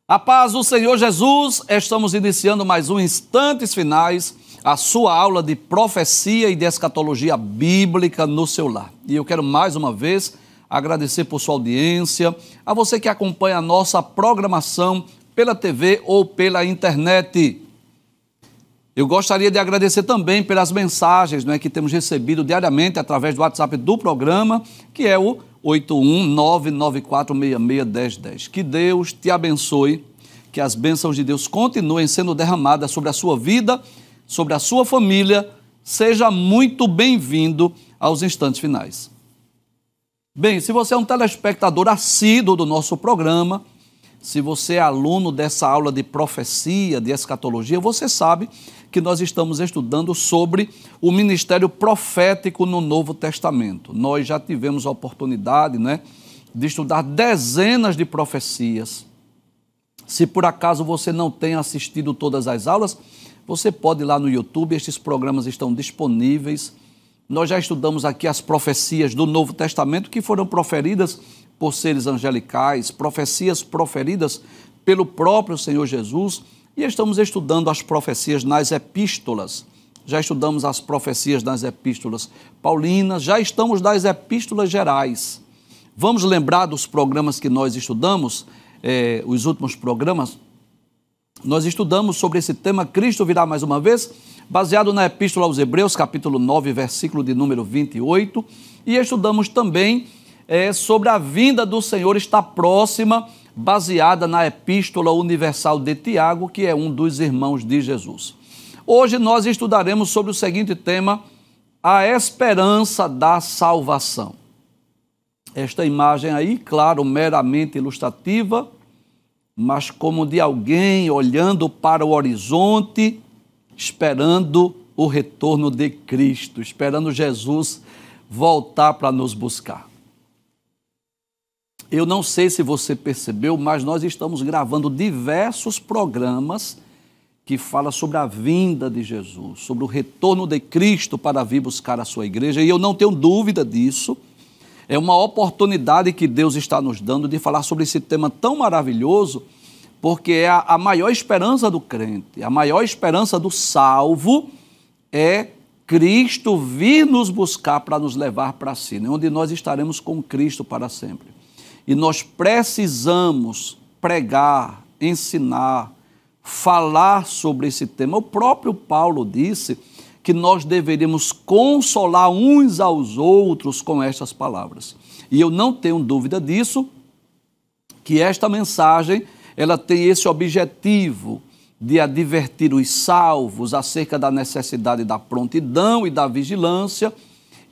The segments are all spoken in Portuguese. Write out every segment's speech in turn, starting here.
A paz do Senhor Jesus, estamos iniciando mais um Instantes Finais, a sua aula de profecia e de escatologia bíblica no seu lar. E eu quero mais uma vez agradecer por sua audiência, a você que acompanha a nossa programação pela TV ou pela internet. Eu gostaria de agradecer também pelas mensagens que temos recebido diariamente através do WhatsApp do programa, que é o 81994661010. Que Deus te abençoe, que as bênçãos de Deus continuem sendo derramadas sobre a sua vida, sobre a sua família. Seja muito bem-vindo aos Instantes Finais. Bem, se você é um telespectador assíduo do nosso programa, se você é aluno dessa aula de profecia, de escatologia, você sabe que nós estamos estudando sobre o ministério profético no Novo Testamento. Nós já tivemos a oportunidade, de estudar dezenas de profecias. Se por acaso você não tem assistido todas as aulas, você pode ir lá no YouTube, estes programas estão disponíveis. Nós já estudamos aqui as profecias do Novo Testamento que foram proferidas por seres angelicais, profecias proferidas pelo próprio Senhor Jesus, e estamos estudando as profecias nas epístolas. Já estudamos as profecias nas epístolas paulinas, já estamos nas epístolas gerais. Vamos lembrar dos programas que nós estudamos, os últimos programas. Nós estudamos sobre esse tema, Cristo virá mais uma vez, baseado na epístola aos Hebreus, capítulo 9, versículo de número 28, e estudamos também sobre a vinda do Senhor está próxima, baseada na Epístola Universal de Tiago, que é um dos irmãos de Jesus. Hoje nós estudaremos sobre o seguinte tema, a esperança da salvação. Esta imagem aí, claro, meramente ilustrativa, mas como de alguém olhando para o horizonte, esperando o retorno de Cristo, esperando Jesus voltar para nos buscar. Eu não sei se você percebeu, mas nós estamos gravando diversos programas que falam sobre a vinda de Jesus, sobre o retorno de Cristo para vir buscar a sua igreja, e eu não tenho dúvida disso. É uma oportunidade que Deus está nos dando de falar sobre esse tema tão maravilhoso, porque é a maior esperança do crente, a maior esperança do salvo é Cristo vir nos buscar para nos levar para si, onde nós estaremos com Cristo para sempre. E nós precisamos pregar, ensinar, falar sobre esse tema. O próprio Paulo disse que nós deveríamos consolar uns aos outros com estas palavras. E eu não tenho dúvida disso, que esta mensagem ela tem esse objetivo de advertir os salvos acerca da necessidade da prontidão e da vigilância,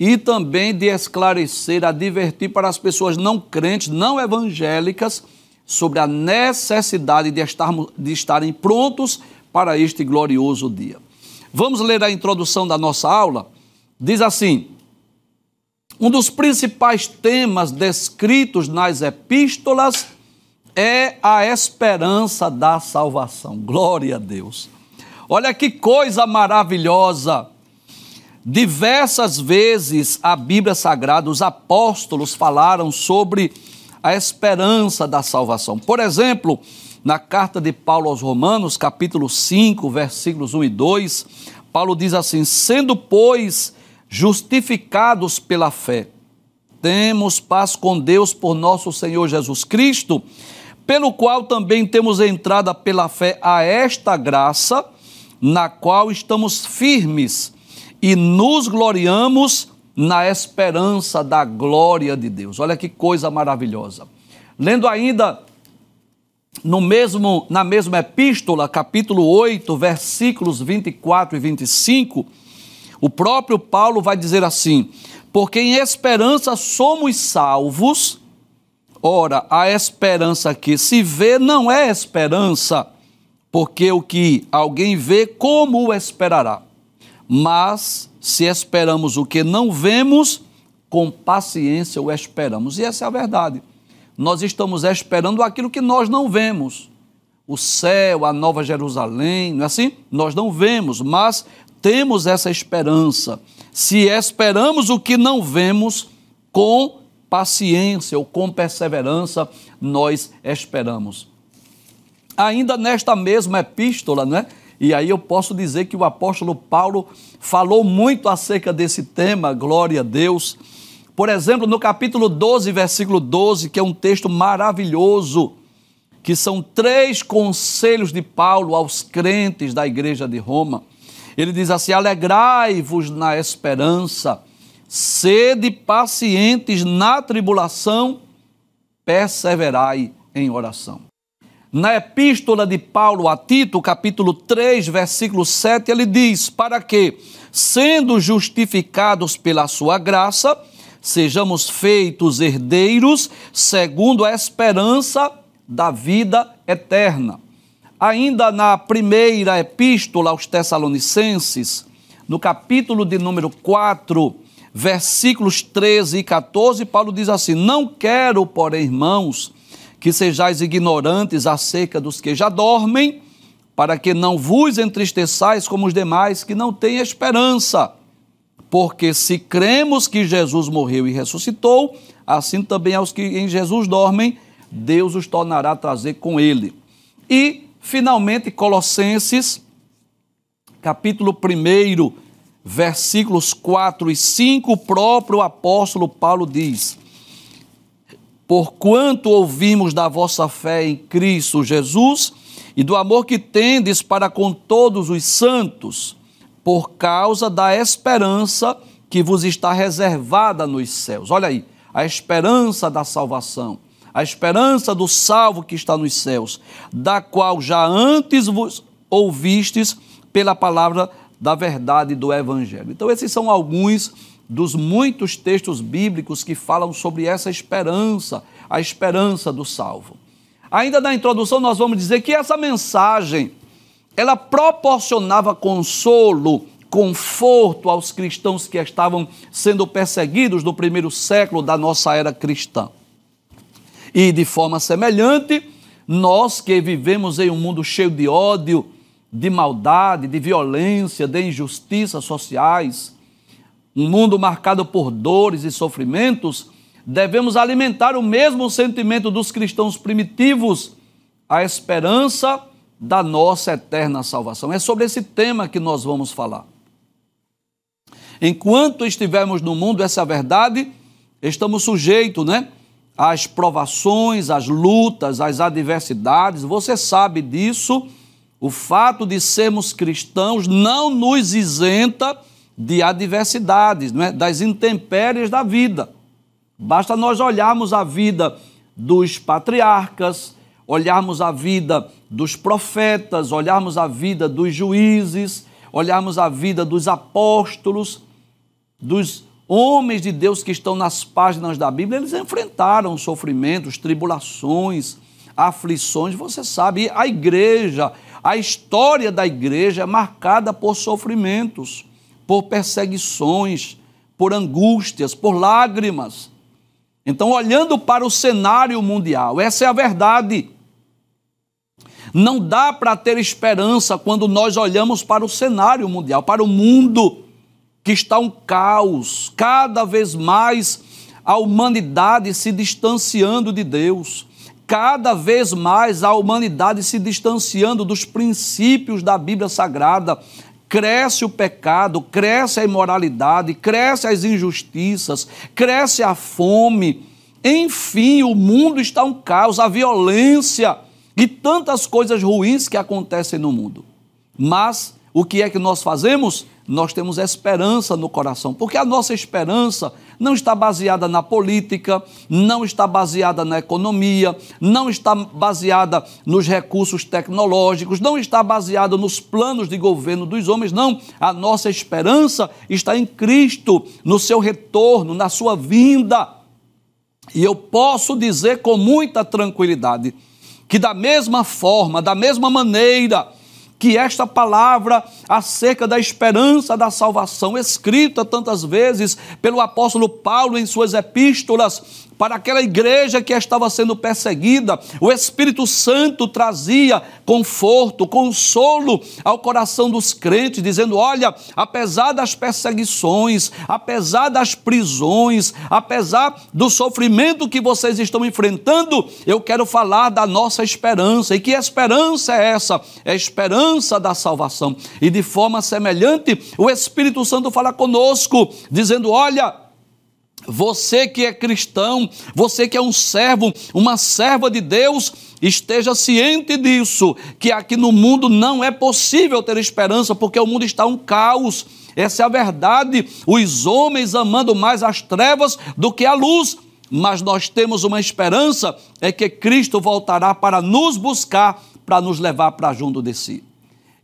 e também de esclarecer, advertir para as pessoas não crentes, não evangélicas, sobre a necessidade de estarem prontos para este glorioso dia. Vamos ler a introdução da nossa aula? Diz assim: um dos principais temas descritos nas epístolas é a esperança da salvação. Glória a Deus! Olha que coisa maravilhosa! Diversas vezes a Bíblia Sagrada, os apóstolos falaram sobre a esperança da salvação. Por exemplo, na carta de Paulo aos Romanos, capítulo 5, versículos 1 e 2, Paulo diz assim: sendo, pois, justificados pela fé, temos paz com Deus por nosso Senhor Jesus Cristo, pelo qual também temos entrada pela fé a esta graça, na qual estamos firmes, e nos gloriamos na esperança da glória de Deus. Olha que coisa maravilhosa. Lendo ainda na mesma epístola, capítulo 8, versículos 24 e 25, o próprio Paulo vai dizer assim: porque em esperança somos salvos. Ora, a esperança que se vê não é esperança, porque o que alguém vê, como o esperará? Mas, se esperamos o que não vemos, com paciência o esperamos. E essa é a verdade. Nós estamos esperando aquilo que nós não vemos. O céu, a nova Jerusalém, não é assim? Nós não vemos, mas temos essa esperança. Se esperamos o que não vemos, com paciência ou com perseverança, nós esperamos. ainda nesta mesma epístola, né? E aí eu posso dizer que o apóstolo Paulo falou muito acerca desse tema, glória a Deus. Por exemplo, no capítulo 12, versículo 12, que é um texto maravilhoso, que são 3 conselhos de Paulo aos crentes da igreja de Roma. Ele diz assim: alegrai-vos na esperança, sede pacientes na tribulação, perseverai em oração. Na epístola de Paulo a Tito, capítulo 3, versículo 7, ele diz: para que, sendo justificados pela sua graça, sejamos feitos herdeiros segundo a esperança da vida eterna. Ainda na primeira epístola aos Tessalonicenses, no capítulo de número 4, versículos 13 e 14, Paulo diz assim: não quero, porém, irmãos, que sejais ignorantes acerca dos que já dormem, para que não vos entristeçais como os demais que não têm esperança. Porque se cremos que Jesus morreu e ressuscitou, assim também aos que em Jesus dormem, Deus os tornará a trazer com ele. E, finalmente, Colossenses, capítulo 1, versículos 4 e 5, o próprio apóstolo Paulo diz: porquanto ouvimos da vossa fé em Cristo Jesus e do amor que tendes para com todos os santos, por causa da esperança que vos está reservada nos céus. Olha aí, a esperança da salvação, a esperança do salvo que está nos céus, da qual já antes vos ouvistes pela palavra da verdade do Evangelho. Então, esses são alguns dos muitos textos bíblicos que falam sobre essa esperança, a esperança do salvo. Ainda na introdução nós vamos dizer que essa mensagem, ela proporcionava consolo, conforto aos cristãos que estavam sendo perseguidos no primeiro século da nossa era cristã. E de forma semelhante, nós que vivemos em um mundo cheio de ódio, de maldade, de violência, de injustiças sociais, um mundo marcado por dores e sofrimentos, devemos alimentar o mesmo sentimento dos cristãos primitivos, a esperança da nossa eterna salvação. É sobre esse tema que nós vamos falar. Enquanto estivermos no mundo, essa é a verdade, estamos sujeitos, às provações, às lutas, às adversidades. Você sabe disso. O fato de sermos cristãos não nos isenta de adversidades, das intempéries da vida. Basta nós olharmos a vida dos patriarcas, olharmos a vida dos profetas, olharmos a vida dos juízes, olharmos a vida dos apóstolos, dos homens de Deus que estão nas páginas da Bíblia. Eles enfrentaram sofrimentos, tribulações, aflições. Você sabe, a igreja, a história da igreja é marcada por sofrimentos, por perseguições, por angústias, por lágrimas. Então, olhando para o cenário mundial, essa é a verdade. Não dá para ter esperança quando nós olhamos para o cenário mundial, para o mundo que está um caos, cada vez mais a humanidade se distanciando de Deus, cada vez mais a humanidade se distanciando dos princípios da Bíblia Sagrada. Cresce o pecado, cresce a imoralidade, cresce as injustiças, cresce a fome. Enfim, o mundo está um caos, a violência e tantas coisas ruins que acontecem no mundo. Mas o que é que nós fazemos? Nós temos esperança no coração, porque a nossa esperança não está baseada na política, não está baseada na economia, não está baseada nos recursos tecnológicos, não está baseada nos planos de governo dos homens, não. A nossa esperança está em Cristo, no seu retorno, na sua vinda. E eu posso dizer com muita tranquilidade que da mesma forma, da mesma maneira que esta palavra acerca da esperança da salvação, escrita tantas vezes pelo apóstolo Paulo em suas epístolas, para aquela igreja que estava sendo perseguida. O Espírito Santo trazia conforto, consolo ao coração dos crentes, dizendo: olha, apesar das perseguições, apesar das prisões, apesar do sofrimento que vocês estão enfrentando, eu quero falar da nossa esperança. E que esperança é essa? É a esperança da salvação. E de forma semelhante, o Espírito Santo fala conosco, dizendo: olha, você que é cristão, você que é um servo, uma serva de Deus, esteja ciente disso, que aqui no mundo não é possível ter esperança, porque o mundo está um caos. Essa é a verdade. Os homens amando mais as trevas do que a luz. Mas nós temos uma esperança, é que Cristo voltará para nos buscar, para nos levar para junto de si.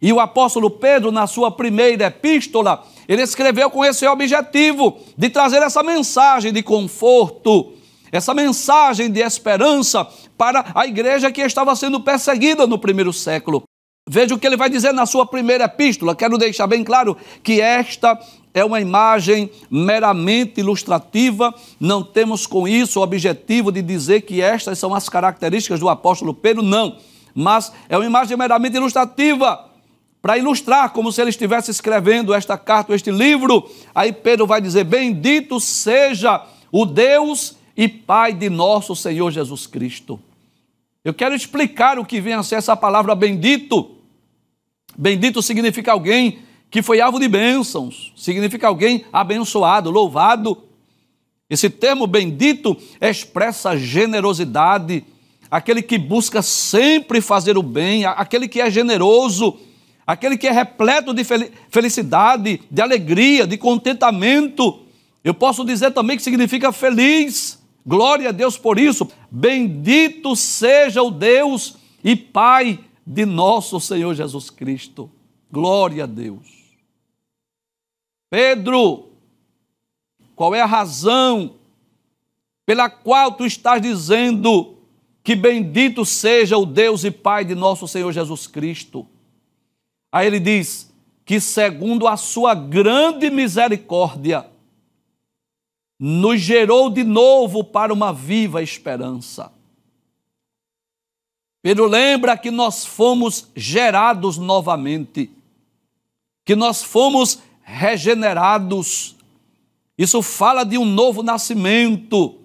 E o apóstolo Pedro, na sua primeira epístola, ele escreveu com esse objetivo de trazer essa mensagem de conforto, essa mensagem de esperança para a igreja que estava sendo perseguida no primeiro século. Veja o que ele vai dizer na sua primeira epístola. Quero deixar bem claro que esta é uma imagem meramente ilustrativa. Não temos com isso o objetivo de dizer que estas são as características do apóstolo Pedro, não. Mas é uma imagem meramente ilustrativa, para ilustrar, como se ele estivesse escrevendo esta carta, este livro. Aí Pedro vai dizer: bendito seja o Deus e Pai de nosso Senhor Jesus Cristo. Eu quero explicar o que vem a ser essa palavra bendito. Bendito significa alguém que foi alvo de bênçãos, significa alguém abençoado, louvado. Esse termo bendito expressa generosidade, aquele que busca sempre fazer o bem, aquele que é generoso, aquele que é repleto de felicidade, de alegria, de contentamento. Eu posso dizer também que significa feliz. Glória a Deus por isso. Bendito seja o Deus e Pai de nosso Senhor Jesus Cristo. Glória a Deus. Pedro, qual é a razão pela qual tu estás dizendo que bendito seja o Deus e Pai de nosso Senhor Jesus Cristo? Aí ele diz que segundo a sua grande misericórdia, nos gerou de novo para uma viva esperança. Pedro lembra que nós fomos gerados novamente, que nós fomos regenerados. Isso fala de um novo nascimento.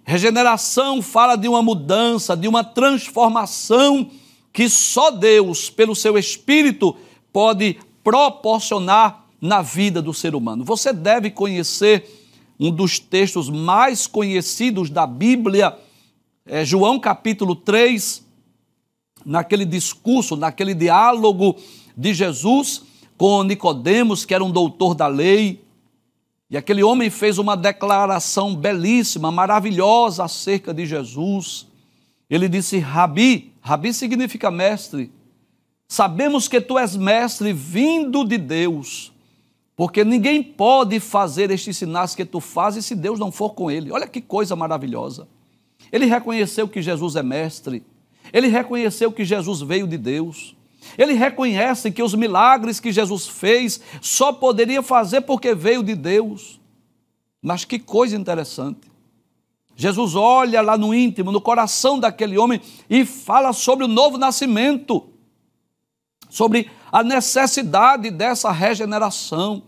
Regeneração fala de uma mudança, de uma transformação que só Deus, pelo seu Espírito, pode proporcionar na vida do ser humano. Você deve conhecer um dos textos mais conhecidos da Bíblia, João capítulo 3, naquele discurso, naquele diálogo de Jesus com Nicodemos, que era um doutor da lei, e aquele homem fez uma declaração belíssima, maravilhosa acerca de Jesus. Ele disse: Rabi, Rabi significa mestre, sabemos que tu és mestre vindo de Deus, porque ninguém pode fazer estes sinais que tu fazes se Deus não for com ele. Olha que coisa maravilhosa. Ele reconheceu que Jesus é mestre, ele reconheceu que Jesus veio de Deus, ele reconhece que os milagres que Jesus fez só poderia fazer porque veio de Deus. Mas que coisa interessante. Jesus olha lá no íntimo, no coração daquele homem e fala sobre o novo nascimento, sobre a necessidade dessa regeneração,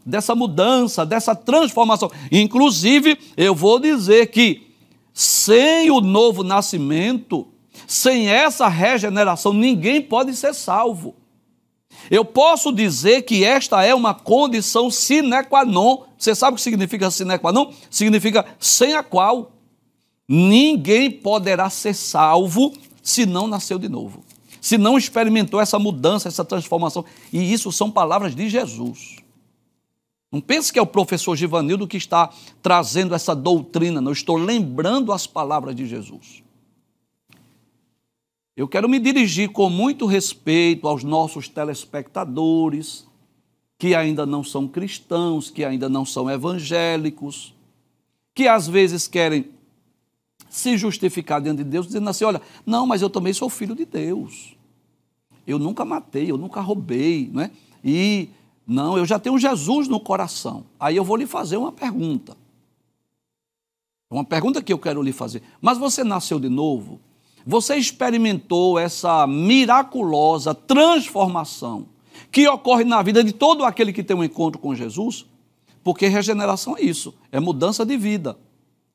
dessa mudança, dessa transformação. Inclusive, eu vou dizer que sem o novo nascimento, sem essa regeneração, ninguém pode ser salvo. Eu posso dizer que esta é uma condição sine qua non. Você sabe o que significa sine qua non? Significa sem a qual ninguém poderá ser salvo se não nasceu de novo, se não experimentou essa mudança, essa transformação. E isso são palavras de Jesus. Não pense que é o professor Givanildo que está trazendo essa doutrina, não. Estou lembrando as palavras de Jesus. Eu quero me dirigir com muito respeito aos nossos telespectadores, que ainda não são cristãos, que ainda não são evangélicos, que às vezes querem se justificar diante de Deus, dizendo assim: olha, não, mas eu também sou filho de Deus. Eu nunca matei, eu nunca roubei, não é? E, não, eu já tenho Jesus no coração. Aí eu vou lhe fazer uma pergunta. Uma pergunta que eu quero lhe fazer. Mas você nasceu de novo? Você experimentou essa miraculosa transformação que ocorre na vida de todo aquele que tem um encontro com Jesus? Porque regeneração é isso, é mudança de vida,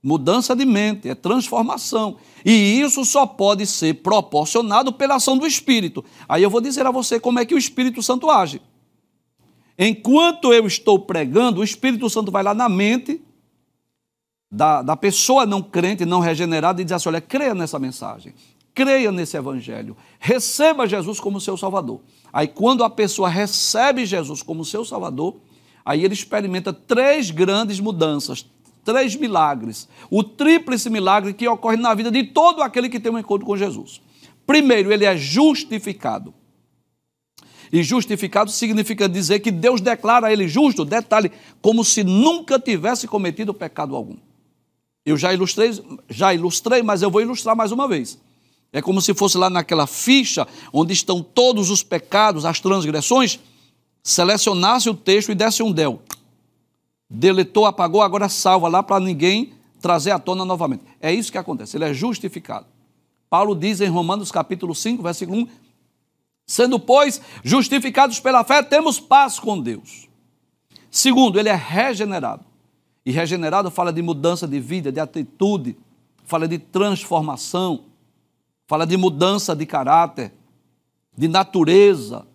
mudança de mente, é transformação. E isso só pode ser proporcionado pela ação do Espírito. Aí eu vou dizer a você como é que o Espírito Santo age. Enquanto eu estou pregando, o Espírito Santo vai lá na mente da pessoa não crente, não regenerada, e diz assim: olha, creia nessa mensagem, creia nesse evangelho, receba Jesus como seu Salvador. Aí quando a pessoa recebe Jesus como seu Salvador, aí ele experimenta 3 grandes mudanças, 3 milagres, o tríplice milagre que ocorre na vida de todo aquele que tem um encontro com Jesus. Primeiro, ele é justificado. E justificado significa dizer que Deus declara ele justo, detalhe, como se nunca tivesse cometido pecado algum. Eu já ilustrei, mas eu vou ilustrar mais uma vez. É como se fosse lá naquela ficha onde estão todos os pecados, as transgressões, selecionasse o texto e desse um del. Deletou, apagou, agora salva lá para ninguém trazer à tona novamente. É isso que acontece, ele é justificado. Paulo diz em Romanos capítulo 5, versículo 1, sendo, pois, justificados pela fé, temos paz com Deus. Segundo, ele é regenerado. E regenerado fala de mudança de vida, de atitude, fala de transformação, fala de mudança de caráter, de natureza.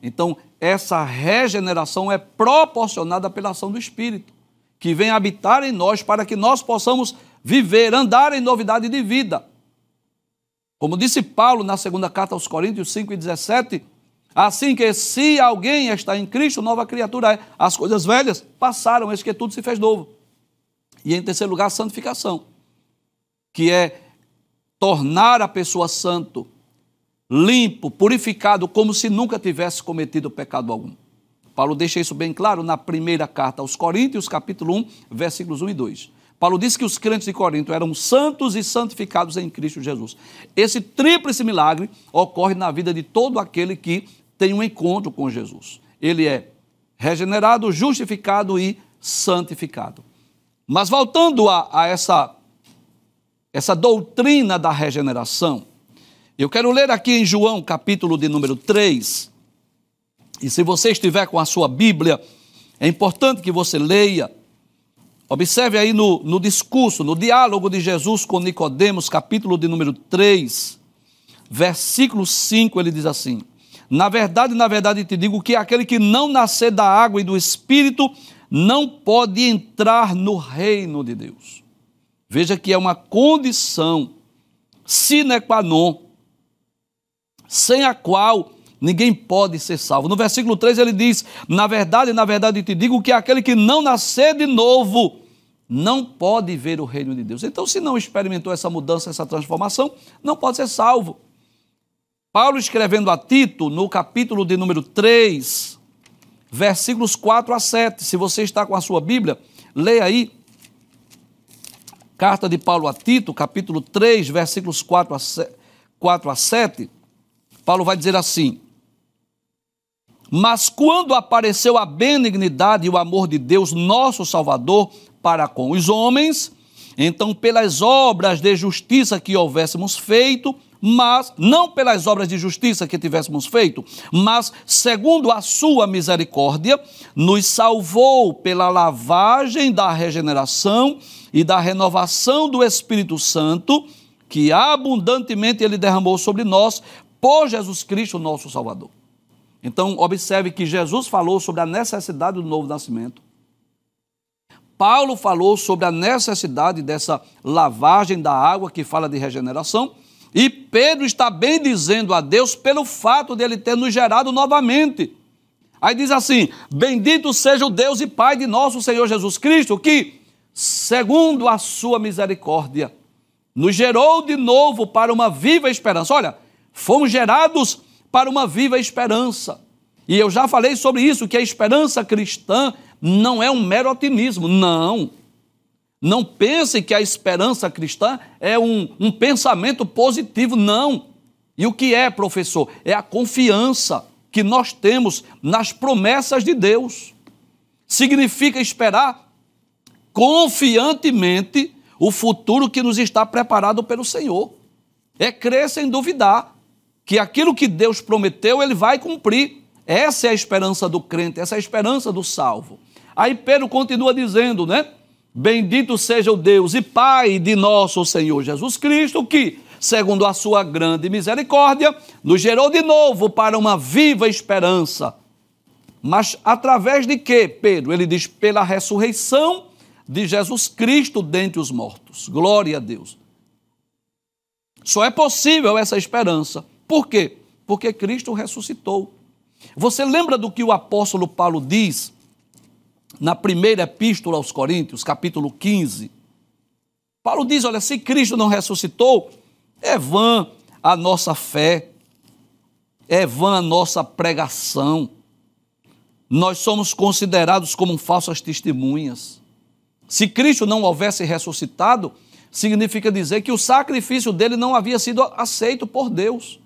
Então, essa regeneração é proporcionada pela ação do Espírito, que vem habitar em nós para que nós possamos viver, andar em novidade de vida. Como disse Paulo na segunda carta aos Coríntios 5:17, assim que se alguém está em Cristo, nova criatura é. As coisas velhas passaram, eis que tudo se fez novo. E em terceiro lugar, a santificação, que é tornar a pessoa santo, limpo, purificado, como se nunca tivesse cometido pecado algum. Paulo deixa isso bem claro na primeira carta aos Coríntios, capítulo 1, versículos 1 e 2. Paulo diz que os crentes de Corinto eram santos e santificados em Cristo Jesus. Esse tríplice milagre ocorre na vida de todo aquele que tem um encontro com Jesus. Ele é regenerado, justificado e santificado. Mas voltando a essa doutrina da regeneração, eu quero ler aqui em João, capítulo de número 3, e se você estiver com a sua Bíblia, é importante que você leia. Observe aí no discurso, no diálogo de Jesus com Nicodemos, capítulo de número 3, versículo 5, ele diz assim: na verdade te digo que aquele que não nascer da água e do Espírito não pode entrar no reino de Deus. Veja que é uma condição sine qua non, sem a qual ninguém pode ser salvo. No versículo 3 ele diz: na verdade te digo que aquele que não nascer de novo não pode ver o reino de Deus. Então, se não experimentou essa mudança, essa transformação, não pode ser salvo. Paulo, escrevendo a Tito, no capítulo de número 3, versículos 4 a 7, se você está com a sua Bíblia, leia aí, carta de Paulo a Tito, capítulo 3, versículos 4 a 7, Paulo vai dizer assim: mas quando apareceu a benignidade e o amor de Deus, nosso Salvador, para com os homens, então pelas obras de justiça que houvéssemos feito, mas não pelas obras de justiça que tivéssemos feito, mas segundo a sua misericórdia, nos salvou pela lavagem da regeneração e da renovação do Espírito Santo, que abundantemente ele derramou sobre nós, por Jesus Cristo, nosso Salvador. Então, observe que Jesus falou sobre a necessidade do novo nascimento. Paulo falou sobre a necessidade dessa lavagem da água, que fala de regeneração, e Pedro está bem dizendo a Deus pelo fato de ele ter nos gerado novamente. Aí diz assim: bendito seja o Deus e Pai de nosso Senhor Jesus Cristo, que, segundo a sua misericórdia, nos gerou de novo para uma viva esperança. Olha, fomos gerados para uma viva esperança. E eu já falei sobre isso, que a esperança cristã não é um mero otimismo, não. Não pense que a esperança cristã é um pensamento positivo, não. E o que é, professor? É a confiança que nós temos nas promessas de Deus. Significa esperar confiantemente o futuro que nos está preparado pelo Senhor. É crer sem duvidar que aquilo que Deus prometeu, Ele vai cumprir. Essa é a esperança do crente, essa é a esperança do salvo. Aí Pedro continua dizendo, né? Bendito seja o Deus e Pai de nosso Senhor Jesus Cristo, que, segundo a sua grande misericórdia, nos gerou de novo para uma viva esperança. Mas através de quê, Pedro? Ele diz, pela ressurreição de Jesus Cristo dentre os mortos. Glória a Deus. Só é possível essa esperança. Por quê? Porque Cristo ressuscitou. Você lembra do que o apóstolo Paulo diz na primeira epístola aos Coríntios, capítulo 15? Paulo diz, olha, se Cristo não ressuscitou, é vã a nossa fé, é vã a nossa pregação. Nós somos considerados como falsas testemunhas. Se Cristo não houvesse ressuscitado, significa dizer que o sacrifício dele não havia sido aceito por Deus.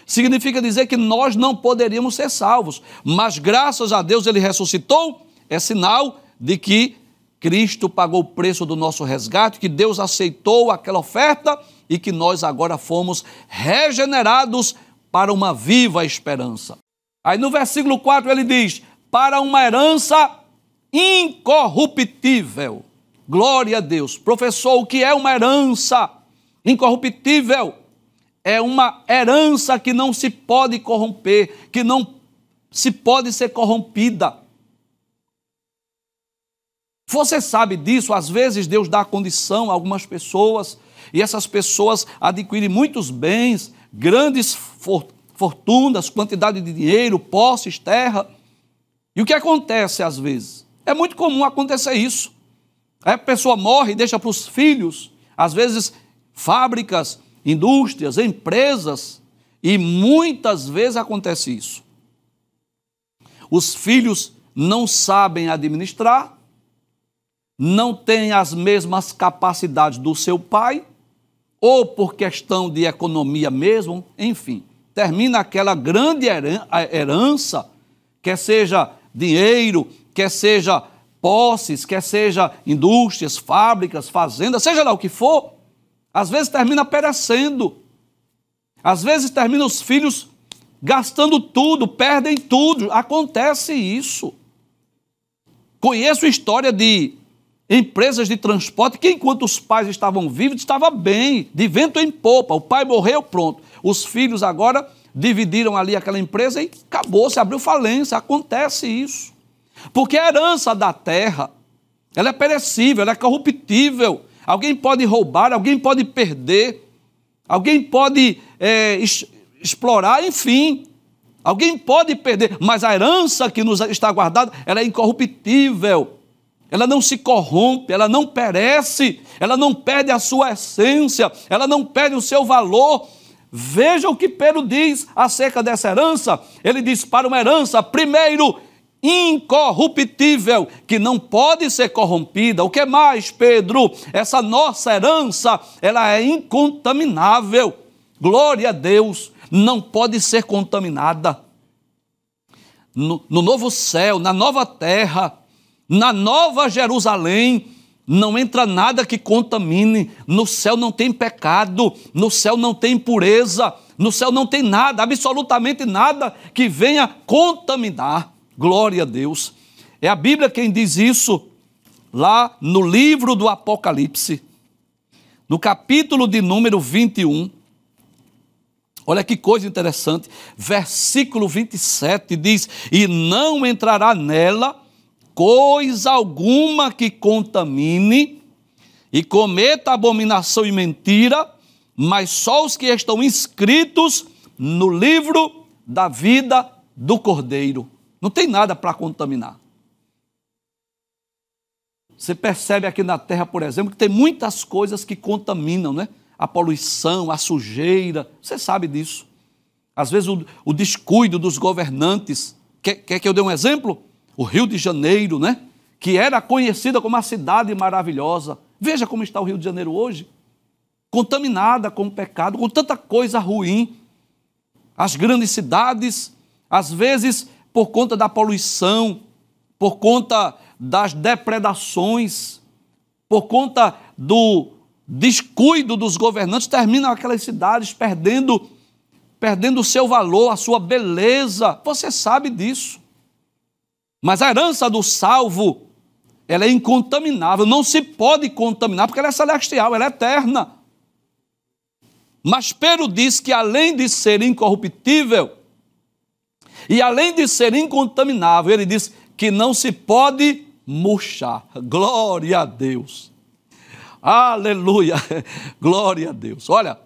Significa dizer que nós não poderíamos ser salvos. Mas graças a Deus ele ressuscitou, é sinal de que Cristo pagou o preço do nosso resgate, que Deus aceitou aquela oferta e que nós agora fomos regenerados para uma viva esperança. Aí no versículo 4 ele diz, para uma herança incorruptível. Glória a Deus. Professor, o que é uma herança incorruptível? É uma herança que não se pode corromper, que não se pode ser corrompida. Você sabe disso? Às vezes Deus dá condição a algumas pessoas e essas pessoas adquirem muitos bens, grandes fortunas, quantidade de dinheiro, posses, terra. E o que acontece às vezes? É muito comum acontecer isso. A pessoa morre e deixa para os filhos, às vezes fábricas, indústrias, empresas, e muitas vezes acontece isso. Os filhos não sabem administrar, não têm as mesmas capacidades do seu pai, ou por questão de economia mesmo, enfim, termina aquela grande herança, quer seja dinheiro, quer seja posses, quer seja indústrias, fábricas, fazendas, seja lá o que for, às vezes termina perecendo. Às vezes termina os filhos gastando tudo, perdem tudo. Acontece isso. Conheço história de empresas de transporte que enquanto os pais estavam vivos, estava bem, de vento em popa. O pai morreu, pronto. Os filhos agora dividiram ali aquela empresa e acabou, se abriu falência. Acontece isso. Porque a herança da terra, ela é perecível, ela é corruptível. Alguém pode roubar, alguém pode perder, alguém pode explorar, enfim. Alguém pode perder, mas a herança que nos está guardada, ela é incorruptível. Ela não se corrompe, ela não perece, ela não perde a sua essência, ela não perde o seu valor. Veja o que Pedro diz acerca dessa herança. Ele diz para uma herança, primeiro, incorruptível, que não pode ser corrompida. O que mais, Pedro? Essa nossa herança, ela é incontaminável. Glória a Deus, não pode ser contaminada. No novo céu, na nova terra, na nova Jerusalém, não entra nada que contamine. No céu não tem pecado, no céu não tem impureza, no céu não tem nada, absolutamente nada que venha contaminar. Glória a Deus. É a Bíblia quem diz isso, lá no livro do Apocalipse, no capítulo de número 21. Olha que coisa interessante, versículo 27 diz, e não entrará nela coisa alguma que contamine e cometa abominação e mentira, mas só os que estão inscritos no livro da vida do Cordeiro. Não tem nada para contaminar. Você percebe aqui na terra, por exemplo, que tem muitas coisas que contaminam, né? A poluição, a sujeira, você sabe disso. Às vezes o descuido dos governantes. Quer que eu dê um exemplo? O Rio de Janeiro, né? Que era conhecida como uma cidade maravilhosa. Veja como está o Rio de Janeiro hoje. Contaminada com o pecado, com tanta coisa ruim. As grandes cidades, às vezes, por conta da poluição, por conta das depredações, por conta do descuido dos governantes, terminam aquelas cidades perdendo o seu valor, a sua beleza. Você sabe disso. Mas a herança do salvo, ela é incontaminável, não se pode contaminar, porque ela é celestial, ela é eterna. Mas Pedro diz que além de ser incorruptível, e além de ser incontaminável, ele diz que não se pode murchar. Glória a Deus. Aleluia. Glória a Deus. Olha,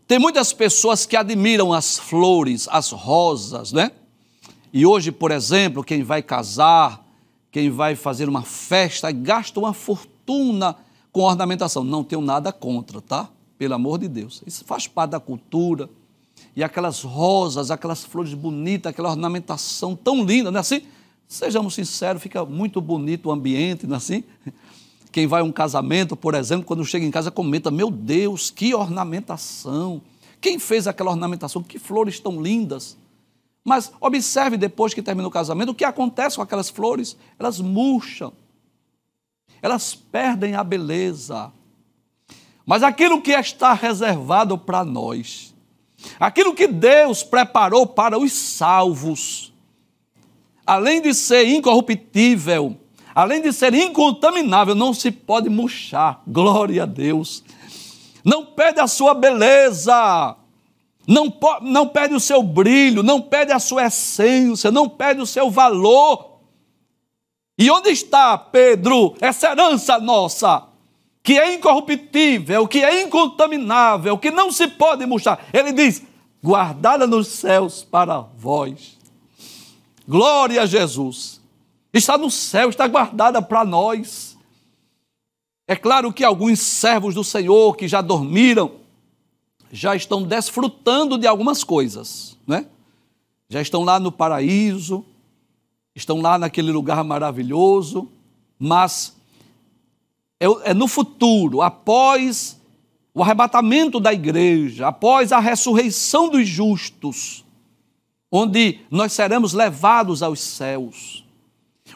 tem muitas pessoas que admiram as flores, as rosas, né? E hoje, por exemplo, quem vai casar, quem vai fazer uma festa, gasta uma fortuna com ornamentação. Não tenho nada contra, tá? Pelo amor de Deus. Isso faz parte da cultura. E aquelas rosas, aquelas flores bonitas, aquela ornamentação tão linda, não é assim? Sejamos sinceros, fica muito bonito o ambiente, não é assim? Quem vai a um casamento, por exemplo, quando chega em casa comenta, meu Deus, que ornamentação! Quem fez aquela ornamentação? Que flores tão lindas! Mas observe depois que termina o casamento, o que acontece com aquelas flores? Elas murcham, elas perdem a beleza. Mas aquilo que está reservado para nós, aquilo que Deus preparou para os salvos, além de ser incorruptível, além de ser incontaminável, não se pode murchar. Glória a Deus. Não perde a sua beleza, não perde o seu brilho, não perde a sua essência, não perde o seu valor. E onde está, Pedro, essa herança nossa, que é incorruptível, que é incontaminável, que não se pode murchar? Ele diz, guardada nos céus para vós. Glória a Jesus. Está no céu, está guardada para nós. É claro que alguns servos do Senhor que já dormiram, já estão desfrutando de algumas coisas, né? Já estão lá no paraíso, estão lá naquele lugar maravilhoso, mas é no futuro, após o arrebatamento da igreja, após a ressurreição dos justos, onde nós seremos levados aos céus,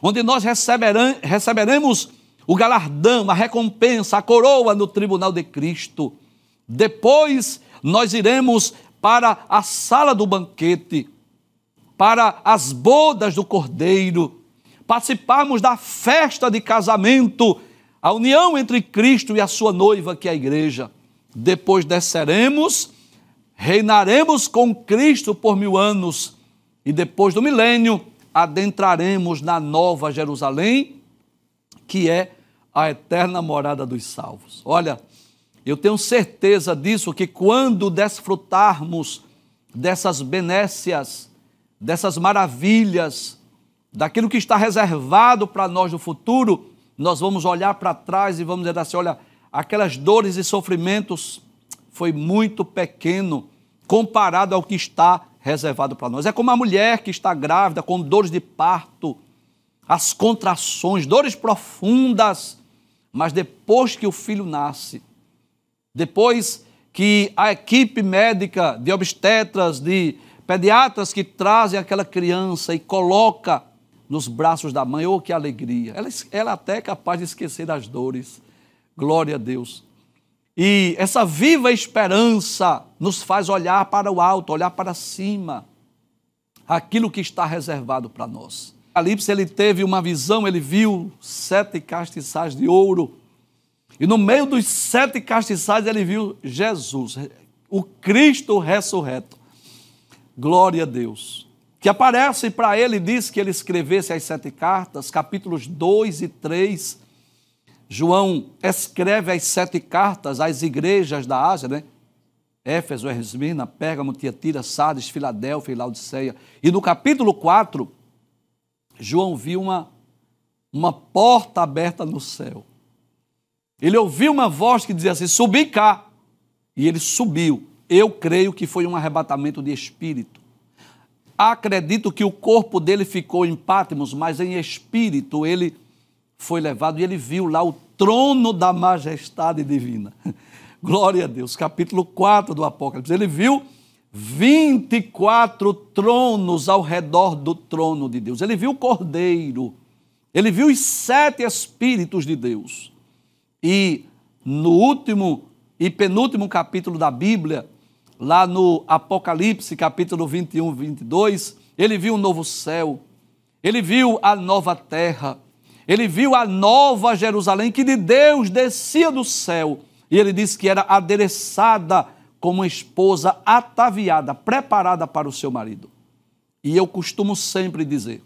onde nós receberemos o galardão, a recompensa, a coroa no tribunal de Cristo. Depois nós iremos para a sala do banquete, para as bodas do Cordeiro, participarmos da festa de casamento, a união entre Cristo e a sua noiva, que é a igreja. Depois desceremos, reinaremos com Cristo por 1000 anos, e depois do milênio, adentraremos na Nova Jerusalém, que é a eterna morada dos salvos. Olha, eu tenho certeza disso, que quando desfrutarmos dessas benécias, dessas maravilhas, daquilo que está reservado para nós no futuro, nós vamos olhar para trás e vamos dizer assim, olha, aquelas dores e sofrimentos foi muito pequeno comparado ao que está reservado para nós. É como a mulher que está grávida com dores de parto, as contrações, dores profundas, mas depois que o filho nasce, depois que a equipe médica de obstetras, de pediatras que trazem aquela criança e coloca nos braços da mãe, oh, que alegria! Ela até é capaz de esquecer das dores. Glória a Deus. E essa viva esperança nos faz olhar para o alto, olhar para cima, aquilo que está reservado para nós. Apocalipse, ele teve uma visão, ele viu 7 castiçais de ouro, e no meio dos 7 castiçais ele viu Jesus, o Cristo ressurreto. Glória a Deus. Que aparece para ele, diz que ele escrevesse as 7 cartas, capítulos 2 e 3. João escreve as 7 cartas às igrejas da Ásia, né? Éfeso, Esmirna, Pérgamo, Tiatira, Sardes, Filadélfia e Laodiceia. E no capítulo 4, João viu uma porta aberta no céu. Ele ouviu uma voz que dizia assim, subi cá. E ele subiu. Eu creio que foi um arrebatamento de espírito. Acredito que o corpo dele ficou em Patmos, mas em espírito ele foi levado e ele viu lá o trono da majestade divina. Glória a Deus. Capítulo 4 do Apocalipse. Ele viu 24 tronos ao redor do trono de Deus. Ele viu o Cordeiro. Ele viu os 7 Espíritos de Deus. E no último e penúltimo capítulo da Bíblia, lá no Apocalipse, capítulo 21, 22, ele viu um novo céu, ele viu a nova terra, ele viu a nova Jerusalém que de Deus descia do céu, e ele disse que era adereçada como uma esposa ataviada, preparada para o seu marido. E eu costumo sempre dizer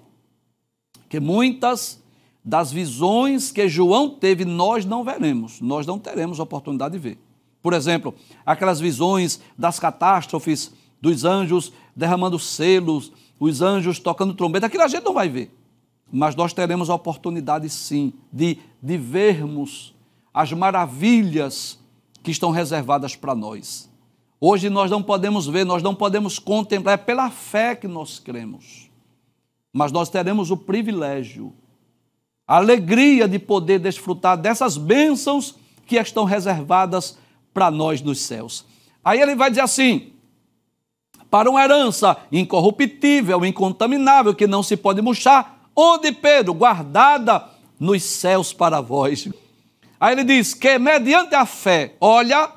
que muitas das visões que João teve, nós não veremos, nós não teremos oportunidade de ver. Por exemplo, aquelas visões das catástrofes, dos anjos derramando selos, os anjos tocando trombeta, aquilo a gente não vai ver. Mas nós teremos a oportunidade, sim, de vermos as maravilhas que estão reservadas para nós. Hoje nós não podemos ver, nós não podemos contemplar, é pela fé que nós cremos. Mas nós teremos o privilégio, a alegria de poder desfrutar dessas bênçãos que estão reservadas para nós nos céus. Aí ele vai dizer assim: para uma herança incorruptível, incontaminável, que não se pode murchar, onde, Pedro? Guardada nos céus para vós. Aí ele diz que mediante a fé, olha,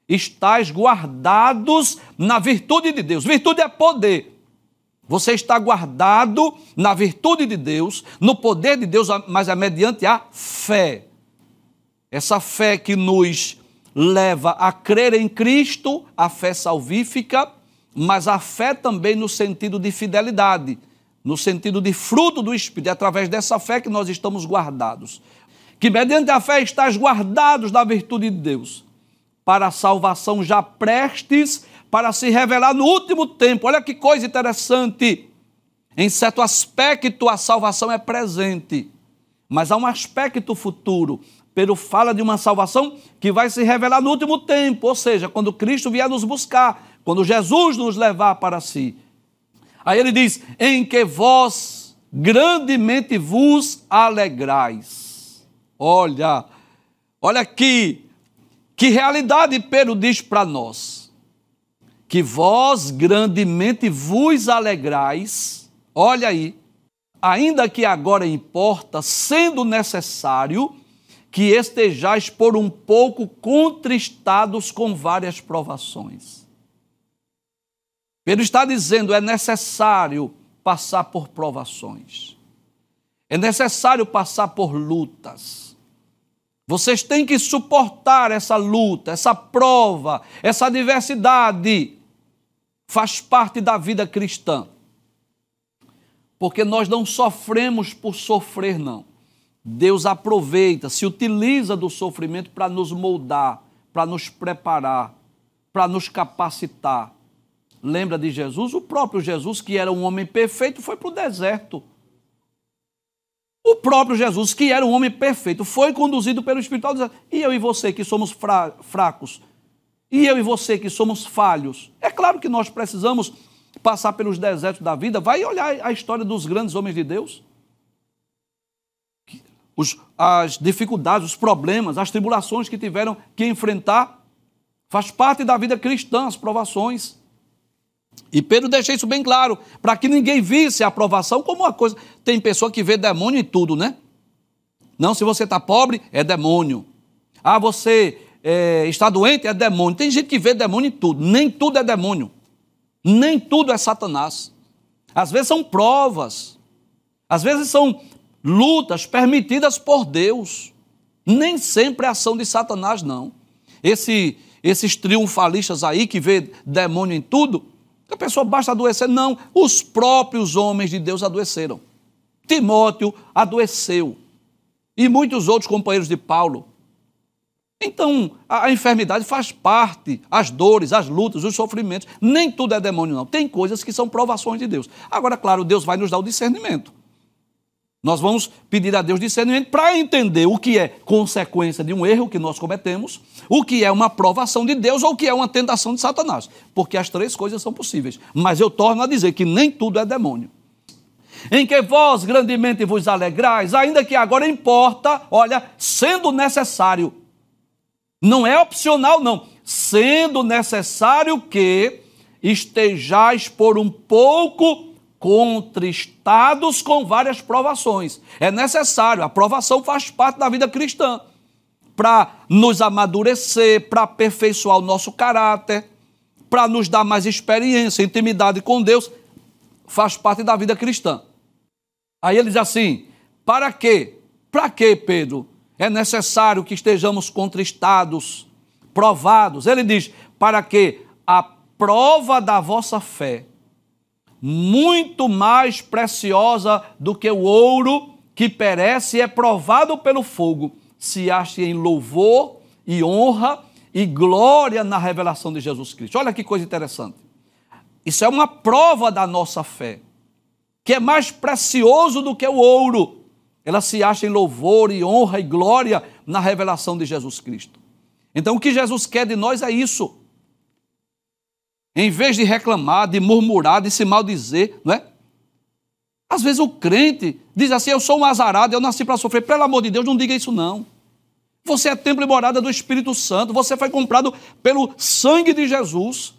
estáis guardados na virtude de Deus. Virtude é poder. Você está guardado na virtude de Deus, no poder de Deus, mas é mediante a fé. Essa fé que nos leva a crer em Cristo, a fé salvífica, mas a fé também no sentido de fidelidade, no sentido de fruto do Espírito. É através dessa fé que nós estamos guardados. Que mediante a fé estáis guardados na virtude de Deus, para a salvação já prestes para se revelar no último tempo. Olha que coisa interessante. Em certo aspecto, a salvação é presente, mas há um aspecto futuro. Pedro fala de uma salvação que vai se revelar no último tempo, ou seja, quando Cristo vier nos buscar, quando Jesus nos levar para si. Aí ele diz, em que vós grandemente vos alegrais. Olha que realidade Pedro diz para nós. Que vós grandemente vos alegrais, olha aí, ainda que agora importa, sendo necessário, que estejais por um pouco contristados com várias provações. Pedro está dizendo, é necessário passar por provações. É necessário passar por lutas. Vocês têm que suportar essa luta, essa prova, essa adversidade. Faz parte da vida cristã. Porque nós não sofremos por sofrer, não. Deus aproveita, se utiliza do sofrimento para nos moldar, para nos preparar, para nos capacitar. Lembra de Jesus? O próprio Jesus, que era um homem perfeito, foi para o deserto. O próprio Jesus, que era um homem perfeito, foi conduzido pelo Espírito ao deserto. E eu e você, que somos fracos, e eu e você, que somos falhos, é claro que nós precisamos passar pelos desertos da vida. Vai olhar a história dos grandes homens de Deus. As dificuldades, os problemas, as tribulações que tiveram que enfrentar, faz parte da vida cristã, as provações. E Pedro deixa isso bem claro, para que ninguém visse a provação como uma coisa. Tem pessoa que vê demônio em tudo, né? Não, se você está pobre, é demônio. Ah, você está doente, é demônio. Tem gente que vê demônio em tudo. Nem tudo é demônio. Nem tudo é Satanás. Às vezes são provas. Às vezes são lutas permitidas por Deus. Nem sempre é ação de Satanás, não. Esses triunfalistas aí que vê demônio em tudo, a pessoa basta adoecer. Não, os próprios homens de Deus adoeceram. Timóteo adoeceu. E muitos outros companheiros de Paulo. Então, a enfermidade faz parte, as dores, as lutas, os sofrimentos. Nem tudo é demônio, não. Tem coisas que são provações de Deus. Agora, claro, Deus vai nos dar o discernimento. Nós vamos pedir a Deus discernimento para entender o que é consequência de um erro que nós cometemos, o que é uma provação de Deus ou o que é uma tentação de Satanás. Porque as três coisas são possíveis. Mas eu torno a dizer que nem tudo é demônio. Em que vós grandemente vos alegrais, ainda que agora importa, olha, sendo necessário. Não é opcional, não. Sendo necessário que estejais por um pouco contristados com várias provações. É necessário, a provação faz parte da vida cristã. para nos amadurecer, para aperfeiçoar o nosso caráter, para nos dar mais experiência, intimidade com Deus, faz parte da vida cristã. Aí ele diz assim, para quê? Para quê, Pedro? É necessário que estejamos contristados, provados. Ele diz, para que a prova da vossa fé, muito mais preciosa do que o ouro que perece e é provado pelo fogo, se ache em louvor e honra e glória na revelação de Jesus Cristo. Olha que coisa interessante. Isso é uma prova da nossa fé, que é mais precioso do que o ouro. Ela se acha em louvor e honra e glória na revelação de Jesus Cristo. Então o que Jesus quer de nós é isso. Em vez de reclamar, de murmurar, de se maldizer, não é? Às vezes o crente diz assim, eu sou um azarado, eu nasci para sofrer. Pelo amor de Deus, não diga isso não. Você é templo e morada do Espírito Santo, você foi comprado pelo sangue de Jesus.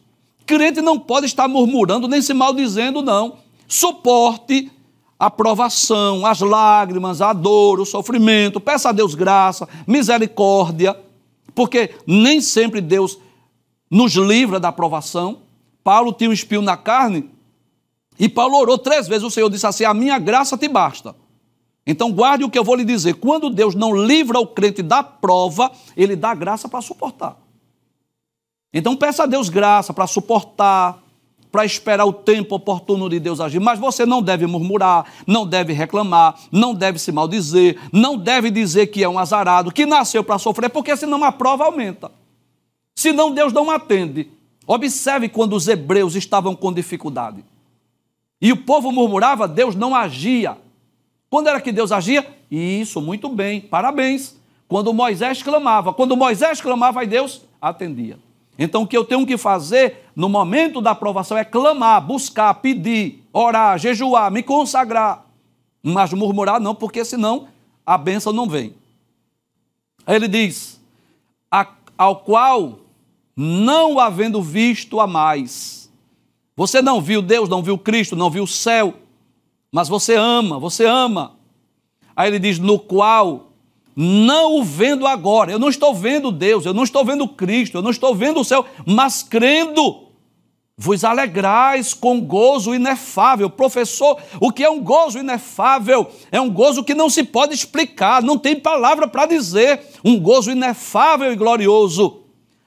Crente não pode estar murmurando, nem se maldizendo, não. Suporte a provação, as lágrimas, a dor, o sofrimento, peça a Deus graça, misericórdia, porque nem sempre Deus nos livra da provação. Paulo tinha um espinho na carne e Paulo orou 3 vezes, o Senhor disse assim, a minha graça te basta. Então guarde o que eu vou lhe dizer, quando Deus não livra o crente da prova, Ele dá graça para suportar. Então peça a Deus graça para suportar, para esperar o tempo oportuno de Deus agir. Mas você não deve murmurar, não deve reclamar, não deve se maldizer, não deve dizer que é um azarado, que nasceu para sofrer, porque senão a prova aumenta. Senão Deus não atende. Observe quando os hebreus estavam com dificuldade. E o povo murmurava, Deus não agia. Quando era que Deus agia? Isso, muito bem, parabéns. Quando Moisés clamava, aí Deus atendia. Então o que eu tenho que fazer no momento da provação é clamar, buscar, pedir, orar, jejuar, me consagrar. Mas murmurar não, porque senão a bênção não vem. Aí ele diz, ao qual não havendo visto a mais. Você não viu Deus, não viu Cristo, não viu o céu, mas você ama. Aí ele diz, no qual não o vendo agora, eu não estou vendo Deus, eu não estou vendo Cristo, eu não estou vendo o céu, mas crendo, vos alegrais com gozo inefável. Professor, o que é um gozo inefável? É um gozo que não se pode explicar, não tem palavra para dizer, um gozo inefável e glorioso,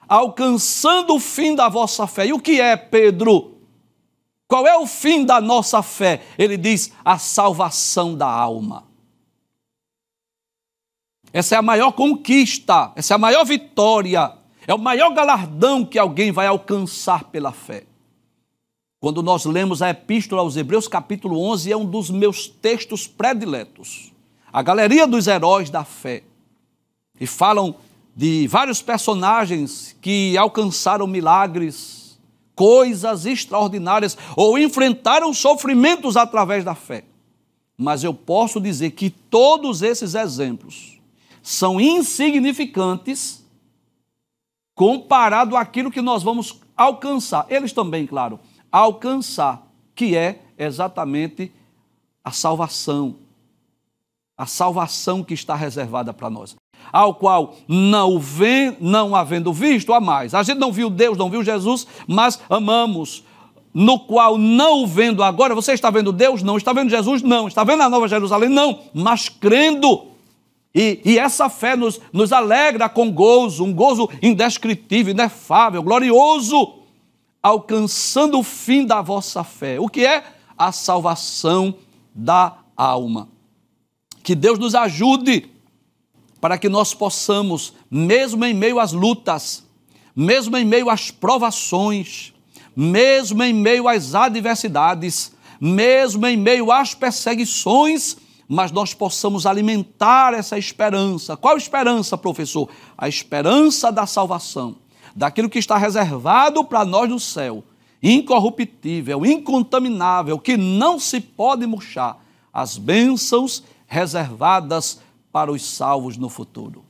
alcançando o fim da vossa fé. E o que é, Pedro? Qual é o fim da nossa fé? Ele diz, a salvação da alma. Essa é a maior conquista, essa é a maior vitória, é o maior galardão que alguém vai alcançar pela fé. Quando nós lemos a Epístola aos Hebreus, capítulo 11, é um dos meus textos prediletos. A galeria dos heróis da fé. E falam de vários personagens que alcançaram milagres, coisas extraordinárias, ou enfrentaram sofrimentos através da fé. Mas eu posso dizer que todos esses exemplos são insignificantes comparado àquilo que nós vamos alcançar. Eles também, claro, alcançar, que é exatamente a salvação que está reservada para nós, ao qual não havendo visto a mais. A gente não viu Deus, não viu Jesus, mas amamos, no qual não o vendo agora. Você está vendo Deus? Não. Está vendo Jesus? Não. Está vendo a Nova Jerusalém? Não. Mas crendo. E essa fé nos alegra com gozo, um gozo indescritível, inefável, glorioso, alcançando o fim da vossa fé. O que é? A salvação da alma. Que Deus nos ajude para que nós possamos, mesmo em meio às lutas, mesmo em meio às provações, mesmo em meio às adversidades, mesmo em meio às perseguições, mas nós possamos alimentar essa esperança. Qual esperança, professor? A esperança da salvação, daquilo que está reservado para nós no céu, incorruptível, incontaminável, que não se pode murchar, as bênçãos reservadas para os salvos no futuro.